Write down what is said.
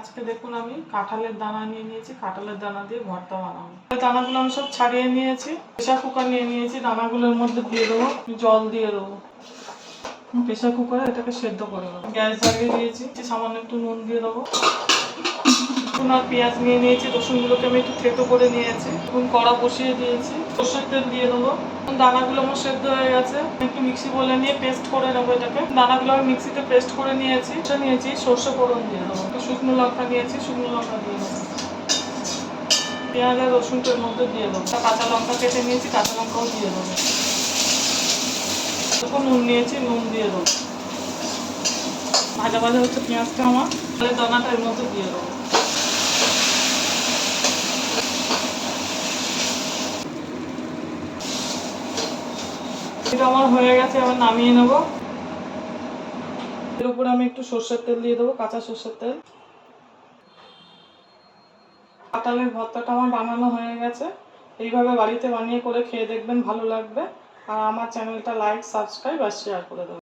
আজকে দেখুন আমি কাঁঠালের দানা নিয়ে নিয়েছি, কাঁঠালের দানা দিয়ে ভর্তা বানাবো। দানাগুলো আমি সব ছাড়িয়ে নিয়েছি, প্রেসার কুকার নিয়ে নিয়েছি, দানাগুলোর মধ্যে দিয়ে দেবো, জল দিয়ে দেবো। প্রেসার কুকারে এটাকে সেদ্ধ করে দেবো। গ্যাস জ্বালিয়ে দিয়েছি, সামান্য একটু নুন দিয়ে দেবো। রসুন আর পেঁয়াজ নিয়ে নিয়েছি, রসুনগুলোকে আমি একটু থেতো করে নিয়েছি। এখন কড়া বসিয়ে দিয়েছি, সর্ষের তেল দিয়ে দেবো। দানাগুলো আমার সেদ্ধ হয়ে গেছে, একটু মিক্সি বলে নিয়ে পেস্ট করে নেবো এটাকে। দানাগুলো আমি মিক্সিতে পেস্ট করে নিয়েছি, সর্ষে ফোড়ন দিয়ে দেবো। শুকনো লঙ্কা নিয়েছি, শুকনো লঙ্কা দিয়ে দেবো। পেঁয়াজ আর রসুনটার মধ্যে দিয়ে দেবো। কাঁচা লঙ্কা কেটে নিয়েছি, কাঁচা লঙ্কাও দিয়ে দেবো। এখন নুন নিয়েছি, নুন দিয়ে দেবো। ভাজা ভাজা হচ্ছে পেঁয়াজটা আমার, তাহলে দানাটা এর মধ্যে দিয়ে দেবো। এটা আমার হয়ে গেছে, আবার নামিয়ে নেবো। এর উপরে আমি একটু সর্ষের তেল দিয়ে দেবো, কাঁচা সর্ষের তেল। কাঁঠালের ভর্তাটা আমার বানানো হয়ে গেছে। এইভাবে বাড়িতে বানিয়ে করে খেয়ে দেখবেন, ভালো লাগবে। আর আমার চ্যানেলটা লাইক, সাবস্ক্রাইব আর শেয়ার করে দেবেন।